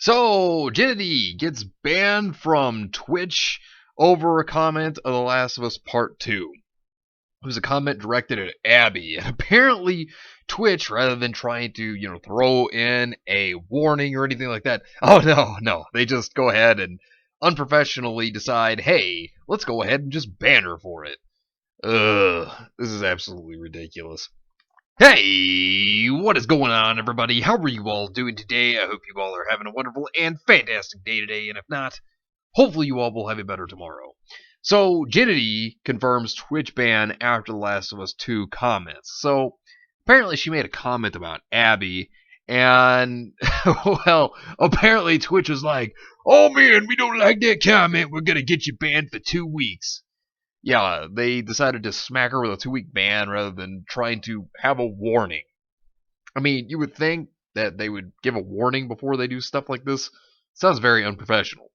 So, Jinnytty gets banned from Twitch over a comment of The Last of Us Part 2. It was a comment directed at Abby, and apparently Twitch, rather than trying to, throw in a warning or anything like that, oh no, they just go ahead and unprofessionally decide, hey, let's go ahead and just ban her for it. Ugh, this is absolutely ridiculous. Hey, what is going on, everybody? How are you all doing today? I hope you all are having a wonderful and fantastic day today, and if not, hopefully you all will have a better tomorrow. So, Jinnytty confirms Twitch ban after The Last of Us 2 comments. So, apparently she made a comment about Abby, and, well, apparently Twitch was like, oh man, we don't like that comment, we're gonna get you banned for 2 weeks. Yeah, they decided to smack her with a 2-week ban rather than trying to have a warning. I mean, you would think that they would give a warning before they do stuff like this. Sounds very unprofessional.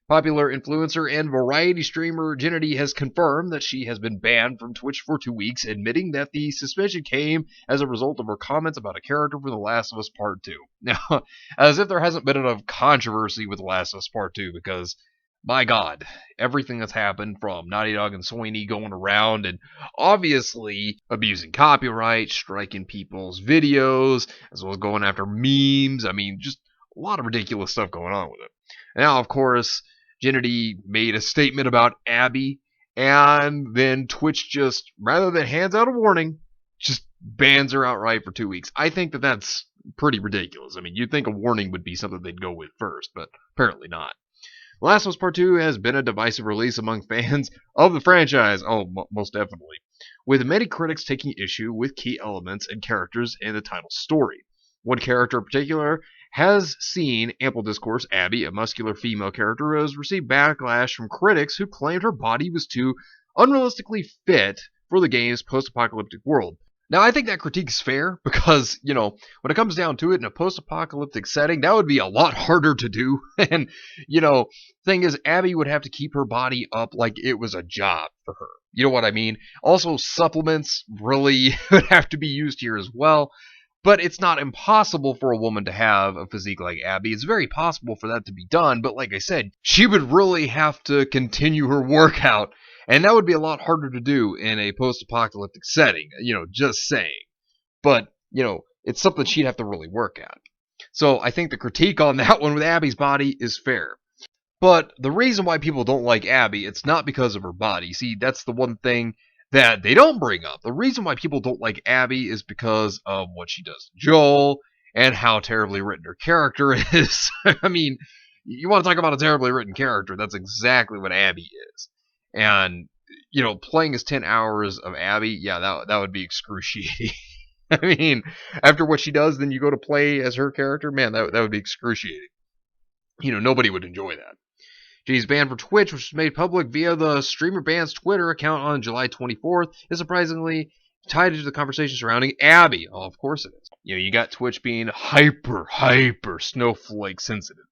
Popular influencer and variety streamer Jinnytty has confirmed that she has been banned from Twitch for 2 weeks, admitting that the suspension came as a result of her comments about a character for The Last of Us Part 2. Now, as if there hasn't been enough controversy with The Last of Us Part 2, because my God, everything that's happened from Naughty Dog and Sweeney going around and obviously abusing copyright, striking people's videos, as well as going after memes. I mean, just a lot of ridiculous stuff going on with it. Now, of course, Jinnytty made a statement about Abby, and then Twitch just, rather than hands out a warning, just bans her outright for 2 weeks. I think that that's pretty ridiculous. I mean, you'd think a warning would be something they'd go with first, but apparently not. Last of Us Part 2 has been a divisive release among fans of the franchise, most definitely, with many critics taking issue with key elements and characters in the title story. One character in particular has seen ample discourse. Abby, a muscular female character, has received backlash from critics who claimed her body was too unrealistically fit for the game's post-apocalyptic world. Now, I think that critique is fair because, when it comes down to it, in a post-apocalyptic setting, that would be a lot harder to do. And, thing is, Abby would have to keep her body up like it was a job for her. You know what I mean? Also, supplements really would have to be used here as well. But it's not impossible for a woman to have a physique like Abby. It's very possible for that to be done. But like I said, she would really have to continue her workout. And that would be a lot harder to do in a post-apocalyptic setting, just saying. But, it's something she'd have to really work at. So I think the critique on that one with Abby's body is fair. But the reason why people don't like Abby, it's not because of her body. See, that's the one thing that they don't bring up. The reason why people don't like Abby is because of what she does to Joel and how terribly written her character is. I mean, you want to talk about a terribly written character, that's exactly what Abby is. And, playing as 10 hours of Abby, yeah, that would be excruciating. I mean, after what she does, then you go to play as her character, man, that would be excruciating. Nobody would enjoy that. She's banned from Twitch, which was made public via the streamer band's Twitter account on July 24th, is surprisingly tied into the conversation surrounding Abby. Oh, of course it is. You got Twitch being hyper snowflake sensitive.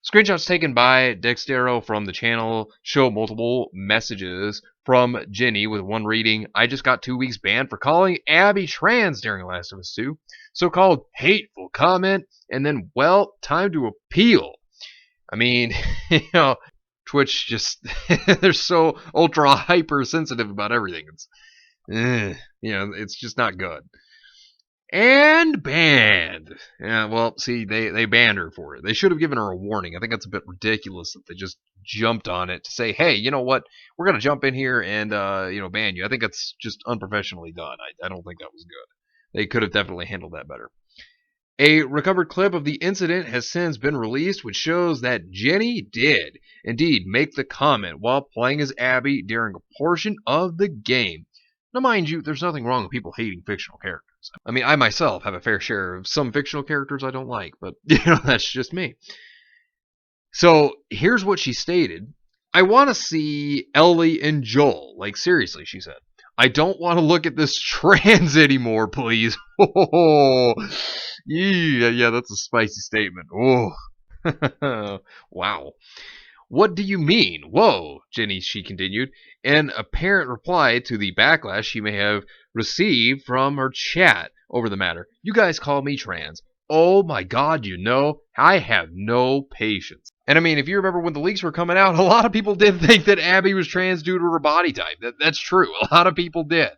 Screenshots taken by Dextero from the channel show multiple messages from Jinny, with one reading, I just got 2 weeks banned for calling Abby trans during Last of Us 2. So-called hateful comment, and then, well, time to appeal. I mean, Twitch just, they're so ultra hyper sensitive about everything. It's just not good. And banned. Yeah, well, see, they banned her for it. They should have given her a warning. I think that's a bit ridiculous that they just jumped on it to say, hey, you know what? We're going to jump in here and, ban you. I think that's just unprofessionally done. I don't think that was good. They could have definitely handled that better. A recovered clip of the incident has since been released, which shows that Jinny did indeed make the comment while playing as Abby during a portion of the game. Now, mind you, there's nothing wrong with people hating fictional characters. I mean, I myself have a fair share of some fictional characters I don't like, but, that's just me. So, here's what she stated. I want to see Ellie and Joel. Like, seriously, she said. I don't want to look at this trans anymore, please. Oh, yeah, that's a spicy statement. Oh, wow. What do you mean? Whoa, Jinny, she continued, in apparent reply to the backlash she may have received from her chat over the matter. You guys call me trans. Oh my god, I have no patience. And I mean, if you remember when the leaks were coming out, a lot of people did think that Abby was trans due to her body type. That's true. A lot of people did.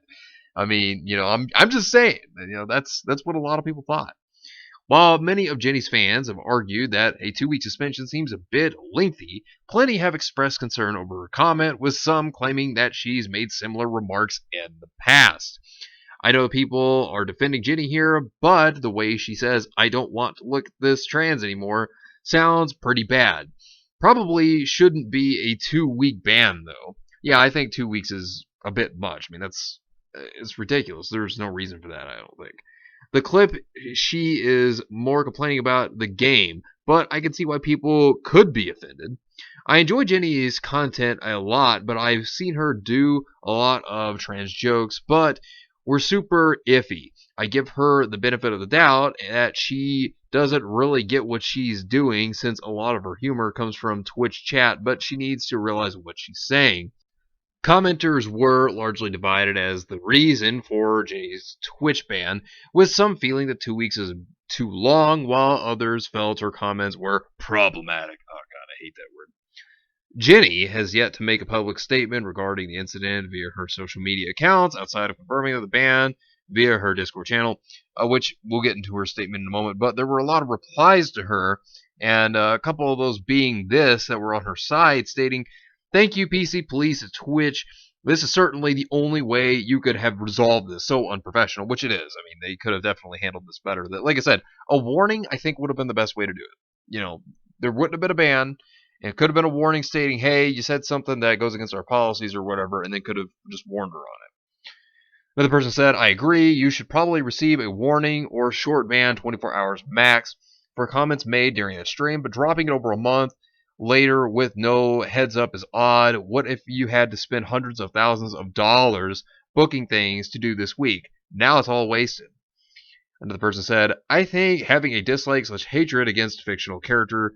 I mean, I'm just saying, that's what a lot of people thought. While many of Jenny's fans have argued that a 2-week suspension seems a bit lengthy, plenty have expressed concern over her comment, with some claiming that she's made similar remarks in the past. I know people are defending Jinny here, but the way she says, I don't want to look this trans anymore, sounds pretty bad. Probably shouldn't be a 2-week ban, though. Yeah, I think 2 weeks is a bit much. I mean, it's ridiculous. There's no reason for that, I don't think. The clip, she is more complaining about the game, but I can see why people could be offended. I enjoy Jenny's content a lot, but I've seen her do a lot of trans jokes, but we're super iffy. I give her the benefit of the doubt that she doesn't really get what she's doing, since a lot of her humor comes from Twitch chat, but she needs to realize what she's saying. Commenters were largely divided as the reason for Jenny's Twitch ban, with some feeling that 2 weeks is too long, while others felt her comments were problematic. Oh god, I hate that word. Jinny has yet to make a public statement regarding the incident via her social media accounts, outside of confirming the ban via her Discord channel, which we'll get into her statement in a moment. But there were a lot of replies to her, and a couple of those being this that were on her side, stating, "Thank you, PC Police at Twitch. This is certainly the only way you could have resolved this. So unprofessional," which it is. I mean, they could have definitely handled this better. Like I said, a warning, I think, would have been the best way to do it. There wouldn't have been a ban. It could have been a warning stating, hey, you said something that goes against our policies or whatever, and they could have just warned her on it. Another person said, I agree, you should probably receive a warning or short ban, 24 hours max, for comments made during a stream, but dropping it over a month later with no heads up is odd. What if you had to spend hundreds of thousands of dollars booking things to do this week? Now it's all wasted. Another person said, I think having a dislike/hatred against a fictional character,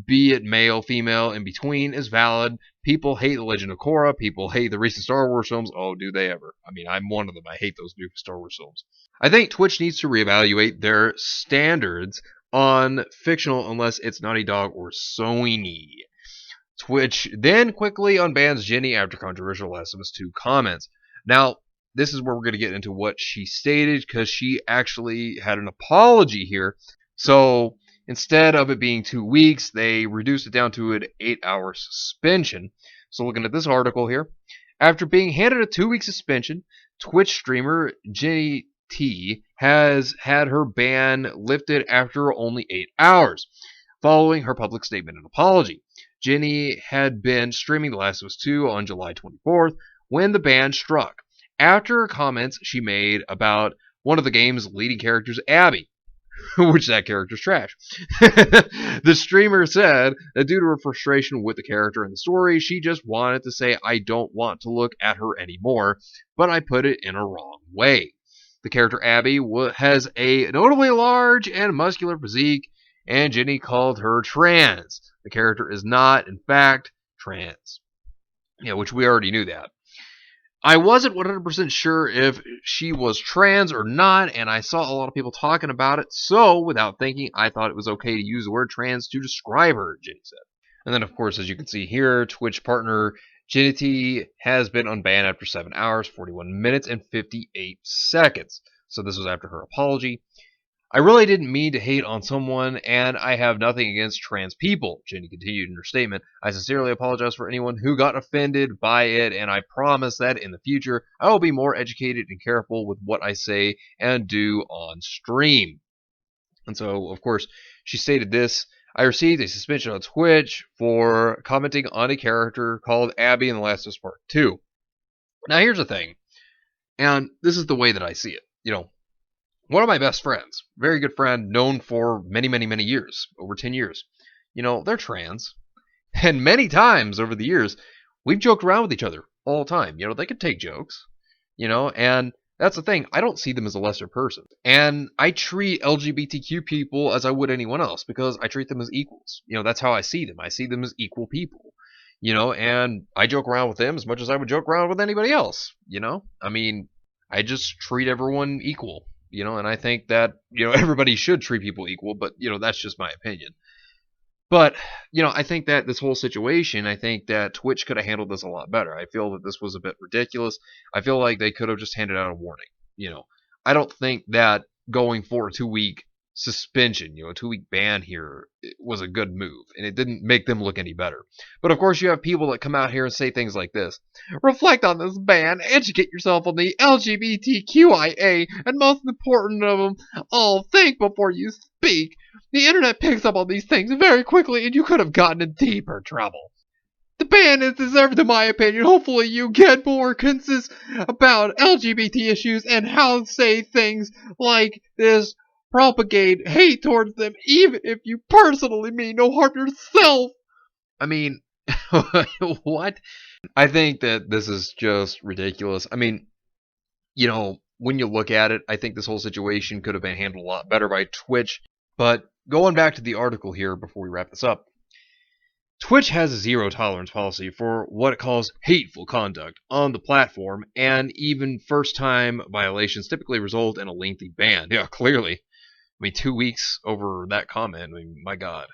be it male, female, in between, is valid. People hate The Legend of Korra. People hate the recent Star Wars films. Oh, do they ever? I mean, I'm one of them. I hate those new Star Wars films. I think Twitch needs to reevaluate their standards on fictional unless it's Naughty Dog or Sony. Twitch then quickly unbans Jinny after controversial Last of Us 2 comments. Now, this is where we're going to get into what she stated, because she actually had an apology here. So instead of it being 2 weeks, they reduced it down to an 8-hour suspension. So looking at this article here, after being handed a 2-week suspension, Twitch streamer Jinnytty has had her ban lifted after only 8 hours, following her public statement and apology. Jinny had been streaming The Last of Us 2 on July 24th when the ban struck, after comments she made about one of the game's leading characters, Abby, which that character's trash. The streamer said that due to her frustration with the character and the story, she just wanted to say, I don't want to look at her anymore, but I put it in a wrong way. The character Abby has a notably large and muscular physique, and Jinny called her trans. The character is not, in fact, trans. Yeah, which we already knew that. I wasn't 100% sure if she was trans or not, and I saw a lot of people talking about it, so without thinking, I thought it was okay to use the word trans to describe her, Jinny said. And then, of course, as you can see here, Twitch partner Jinnytty has been unbanned after 7 hours, 41 minutes, and 58 seconds. So this was after her apology. I really didn't mean to hate on someone, and I have nothing against trans people, Jinny continued in her statement. I sincerely apologize for anyone who got offended by it, and I promise that in the future I will be more educated and careful with what I say and do on stream. And so, of course, she stated this. I received a suspension on Twitch for commenting on a character called Abby in The Last of Us Part 2. Now, here's the thing, and this is the way that I see it. One of my best friends, very good friend, known for many, many, many years, over 10 years, they're trans. And many times over the years, we've joked around with each other all the time. They could take jokes, and that's the thing. I don't see them as a lesser person. And I treat LGBTQ people as I would anyone else, because I treat them as equals. That's how I see them. I see them as equal people, and I joke around with them as much as I would joke around with anybody else, I mean, I just treat everyone equal. and I think that, everybody should treat people equal, but, that's just my opinion. But, I think that this whole situation, I think that Twitch could have handled this a lot better. I feel that this was a bit ridiculous. I feel like they could have just handed out a warning. I don't think that going for a 2-week suspension, a 2-week ban here was a good move, and it didn't make them look any better. But of course, you have people that come out here and say things like this. Reflect on this ban, educate yourself on the LGBTQIA, and most important of them all, think before you speak. The internet picks up on these things very quickly, and you could have gotten in deeper trouble. The ban is deserved, in my opinion. Hopefully you get more consist about LGBT issues and how to say things like this. Propagate hate towards them, even if you personally mean no harm yourself. I mean, what? I think that this is just ridiculous. I mean, when you look at it, I think this whole situation could have been handled a lot better by Twitch. But going back to the article here before we wrap this up, Twitch has a zero tolerance policy for what it calls hateful conduct on the platform, and even first-time violations typically result in a lengthy ban. Yeah, clearly. 2 weeks over that comment. My God.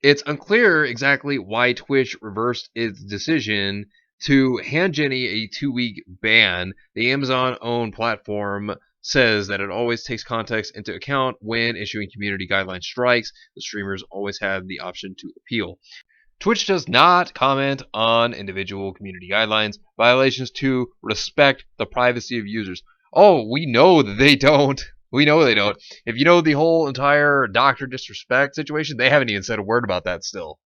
It's unclear exactly why Twitch reversed its decision to hand Jinnytty a 2-week ban. The Amazon-owned platform says that it always takes context into account when issuing community guideline strikes. The streamers always have the option to appeal. Twitch does not comment on individual community guidelines violations to respect the privacy of users. Oh, we know that they don't. We know they don't. If you know the whole entire Dr. Disrespect situation, they haven't even said a word about that still.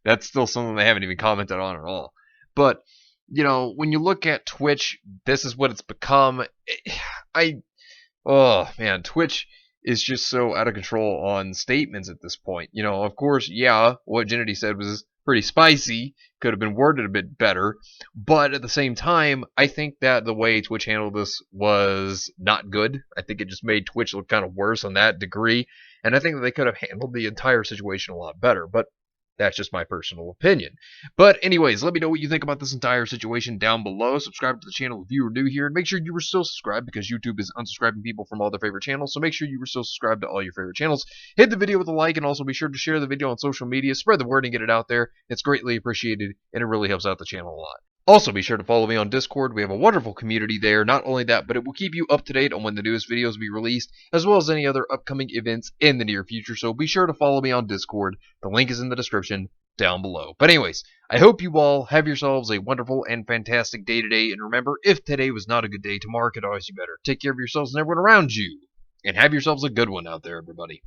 That's still something they haven't even commented on at all. But, when you look at Twitch, this is what it's become. Oh, man, Twitch is just so out of control on statements at this point. Of course, yeah, what Jinnytty said was pretty spicy, could have been worded a bit better, but at the same time, I think that the way Twitch handled this was not good. I think it just made Twitch look kind of worse on that degree, and I think that they could have handled the entire situation a lot better, but that's just my personal opinion. But anyways, let me know what you think about this entire situation down below. Subscribe to the channel if you are new here, and make sure you are still subscribed because YouTube is unsubscribing people from all their favorite channels. So make sure you are still subscribed to all your favorite channels. Hit the video with a like, and also be sure to share the video on social media. Spread the word and get it out there. It's greatly appreciated, and it really helps out the channel a lot. Also, be sure to follow me on Discord. We have a wonderful community there. Not only that, but it will keep you up to date on when the newest videos will be released, as well as any other upcoming events in the near future. So be sure to follow me on Discord. The link is in the description down below. But anyways, I hope you all have yourselves a wonderful and fantastic day today. And remember, if today was not a good day, tomorrow could always be better. Take care of yourselves and everyone around you. And have yourselves a good one out there, everybody.